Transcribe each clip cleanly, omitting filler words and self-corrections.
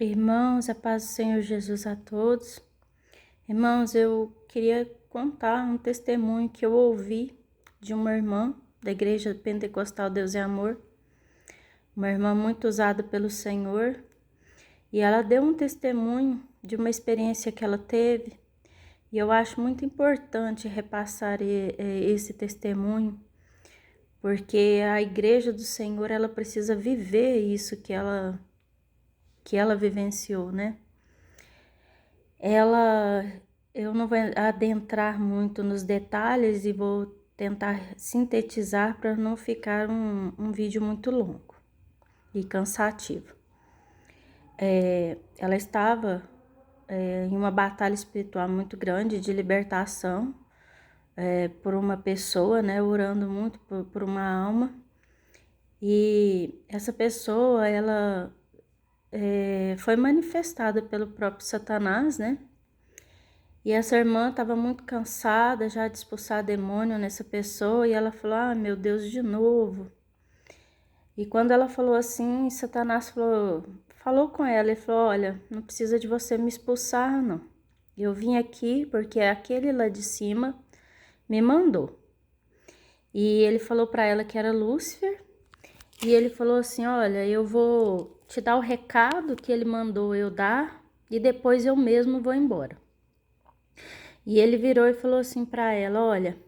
Irmãos, a paz do Senhor Jesus a todos. Irmãos, eu queria contar um testemunho que eu ouvi de uma irmã da Igreja Pentecostal Deus e Amor, uma irmã muito usada pelo Senhor, e ela deu um testemunho de uma experiência que ela teve, e eu acho muito importante repassar esse testemunho, porque a Igreja do Senhor, ela precisa viver isso que ela vivenciou, né? Eu não vou adentrar muito nos detalhes e vou tentar sintetizar para não ficar um vídeo muito longo e cansativo. Ela estava em uma batalha espiritual muito grande de libertação por uma pessoa, né, orando muito por uma alma. E essa pessoa, ela foi manifestada pelo próprio Satanás, né? E essa irmã estava muito cansada já de expulsar demônio nessa pessoa, e ela falou: "Ah, meu Deus, de novo". E quando ela falou assim, Satanás falou com ela e falou: "Olha, não precisa de você me expulsar, não. Eu vim aqui porque aquele lá de cima me mandou". E ele falou para ela que era Lúcifer, e ele falou assim: "Olha, eu vou te dar o recado que ele mandou eu dar, e depois eu mesmo vou embora". E ele virou e falou assim para ela: "Olha,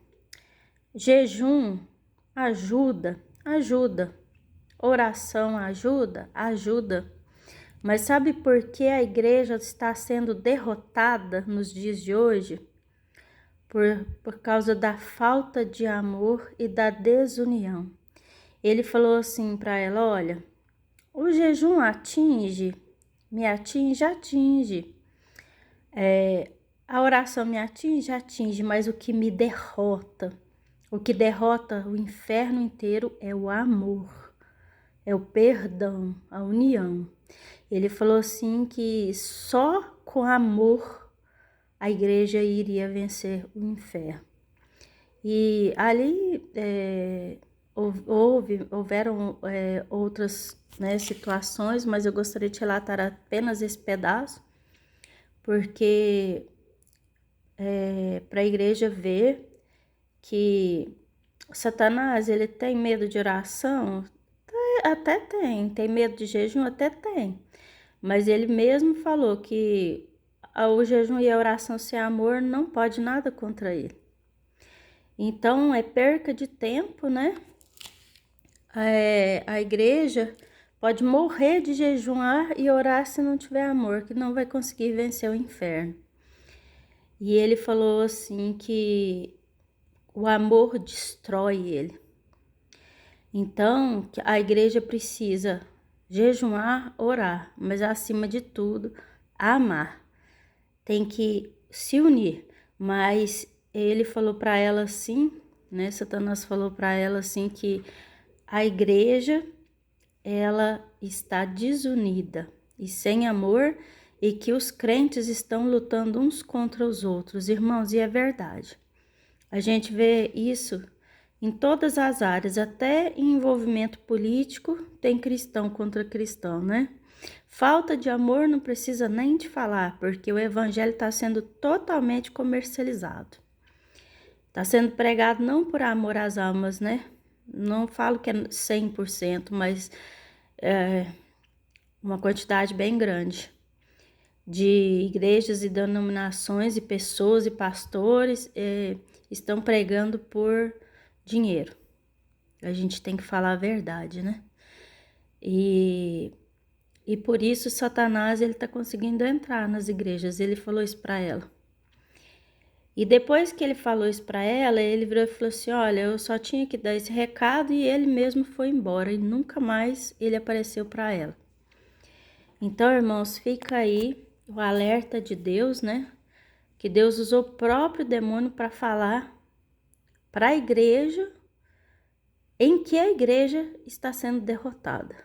jejum ajuda. Oração ajuda. Mas sabe por que a igreja está sendo derrotada nos dias de hoje? Por causa da falta de amor e da desunião". Ele falou assim para ela: "Olha, o jejum me atinge. A oração me atinge, mas o que derrota o inferno inteiro é o amor, é o perdão, a união". Ele falou assim que só com amor a igreja iria vencer o inferno. E ali houveram outras, né, situações, mas eu gostaria de relatar apenas esse pedaço, porque para a igreja ver que Satanás, ele tem medo de oração? Até tem medo de jejum? Até tem. Mas ele mesmo falou que o jejum e a oração sem amor não pode nada contra ele. Então é perca de tempo, né? A igreja pode morrer de jejuar e orar se não tiver amor, que não vai conseguir vencer o inferno. E ele falou assim que o amor destrói ele. Então, a igreja precisa jejuar, orar, mas acima de tudo, amar. Tem que se unir. Mas ele falou para ela assim, né? Satanás falou para ela assim que a igreja, ela está desunida e sem amor, e que os crentes estão lutando uns contra os outros. Irmãos, e é verdade. A gente vê isso em todas as áreas, até em envolvimento político, tem cristão contra cristão, né? Falta de amor não precisa nem de falar, porque o evangelho está sendo totalmente comercializado. Está sendo pregado não por amor às almas, né? Não falo que é 100%, mas é uma quantidade bem grande de igrejas e denominações e pessoas e pastores estão pregando por dinheiro. A gente tem que falar a verdade, né? E por isso Satanás, ele tá conseguindo entrar nas igrejas. Ele falou isso para ela. E depois que ele falou isso para ela, ele virou e falou assim: "Olha, eu só tinha que dar esse recado", e ele mesmo foi embora e nunca mais ele apareceu para ela. Então, irmãos, fica aí o alerta de Deus, né? Que Deus usou o próprio demônio para falar para a igreja em que a igreja está sendo derrotada,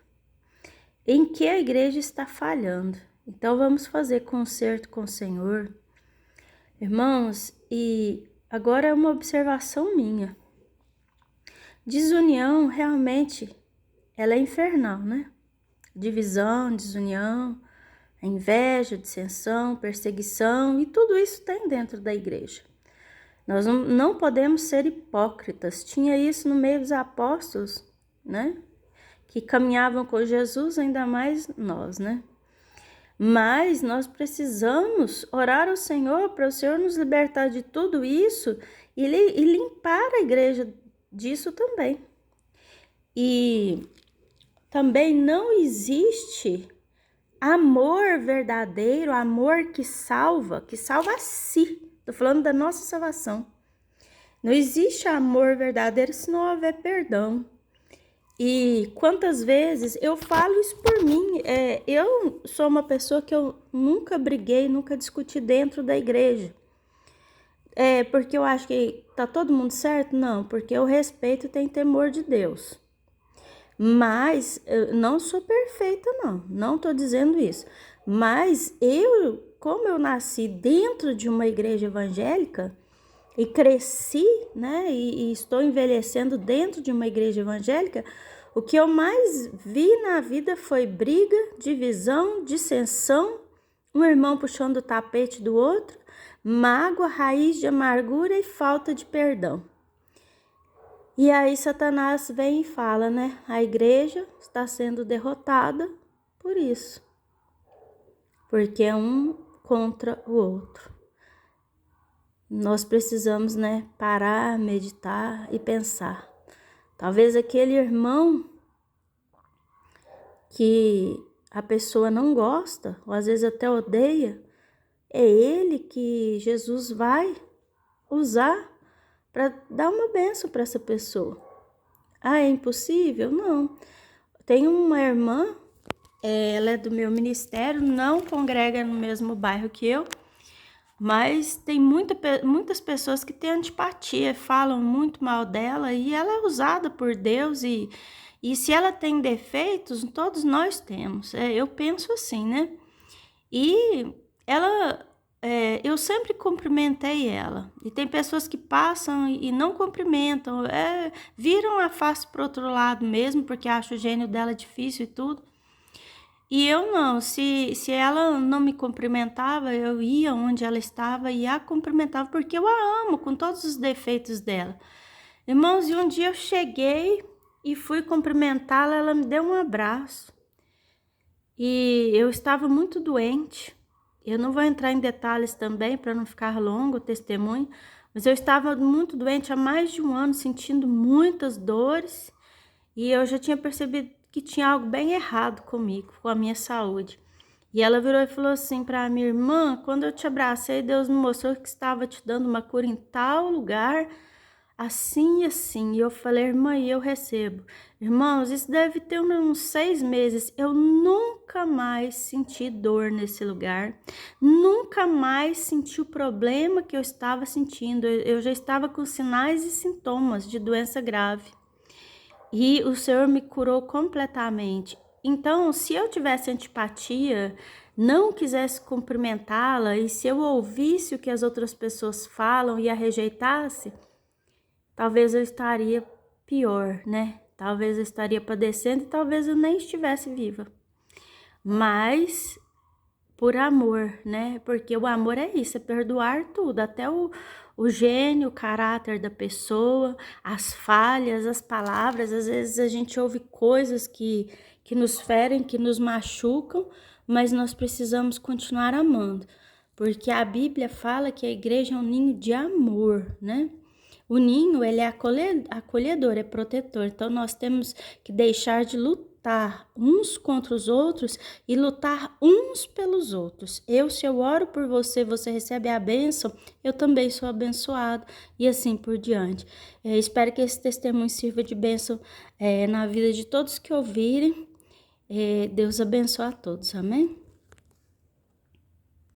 em que a igreja está falhando. Então vamos fazer concerto com o Senhor, irmãos. E agora é uma observação minha. Desunião realmente ela é infernal, né? Divisão, desunião inveja, dissensão, perseguição, e tudo isso tem dentro da igreja. Nós não podemos ser hipócritas. Tinha isso no meio dos apóstolos, né? Que caminhavam com Jesus, ainda mais nós, né? Mas nós precisamos orar ao Senhor para o Senhor nos libertar de tudo isso e limpar a igreja disso também. E também não existe amor verdadeiro, amor que salva a si. Estou falando da nossa salvação. Não existe amor verdadeiro se não houver perdão. E quantas vezes eu falo isso por mim, eu sou uma pessoa que eu nunca briguei, nunca discuti dentro da igreja. Porque eu acho que tá todo mundo certo? Não, porque eu respeito e tenho temor de Deus. Mas eu não sou perfeita, não tô dizendo isso. Mas como eu nasci dentro de uma igreja evangélica e cresci, né, e estou envelhecendo dentro de uma igreja evangélica, o que eu mais vi na vida foi briga, divisão, dissensão, um irmão puxando o tapete do outro, mágoa, raiz de amargura e falta de perdão. E aí Satanás vem e fala, né? A igreja está sendo derrotada por isso. Porque é um contra o outro. Nós precisamos, né, parar, meditar e pensar. Talvez aquele irmão que a pessoa não gosta, ou às vezes até odeia, é ele que Jesus vai usar para dar uma bênção para essa pessoa. Ah, é impossível? Não. Tem uma irmã, ela é do meu ministério, não congrega no mesmo bairro que eu, mas tem muitas pessoas que têm antipatia, falam muito mal dela, e ela é usada por Deus, e se ela tem defeitos, todos nós temos. Eu penso assim, né? E ela... eu sempre cumprimentei ela, e tem pessoas que passam e não cumprimentam, viram a face para o outro lado mesmo, porque acham o gênio dela difícil e tudo. E eu não, se ela não me cumprimentava, eu ia onde ela estava e a cumprimentava, porque eu a amo com todos os defeitos dela. Irmãos, e um dia eu cheguei e fui cumprimentá-la, ela me deu um abraço. E eu estava muito doente. Eu não vou entrar em detalhes também para não ficar longo o testemunho, mas eu estava muito doente há mais de um ano, sentindo muitas dores, e eu já tinha percebido que tinha algo bem errado comigo, com a minha saúde. E ela virou e falou assim para minha irmã: quando eu te abracei, Deus me mostrou que estava te dando uma cura em tal lugar, assim e assim. E eu falei: irmã, e eu recebo. Irmãos, isso deve ter uns 6 meses. Eu nunca mais senti dor nesse lugar. Nunca mais senti o problema que eu estava sentindo. Eu já estava com sinais e sintomas de doença grave. E o Senhor me curou completamente. Então, se eu tivesse antipatia, não quisesse cumprimentá-la, e se eu ouvisse o que as outras pessoas falam e a rejeitasse, talvez eu estaria pior, né? Talvez eu estaria padecendo e talvez eu nem estivesse viva. Mas por amor, né? Porque o amor é isso, é perdoar tudo, até o gênio, o caráter da pessoa, as falhas, as palavras. Às vezes a gente ouve coisas que nos ferem, que nos machucam, mas nós precisamos continuar amando. Porque a Bíblia fala que a igreja é um ninho de amor, né? O ninho, ele é acolhedor, é protetor. Então, nós temos que deixar de lutar uns contra os outros e lutar uns pelos outros. Se eu oro por você, você recebe a bênção, eu também sou abençoado, e assim por diante. Espero que esse testemunho sirva de bênção na vida de todos que ouvirem. Deus abençoe a todos, amém?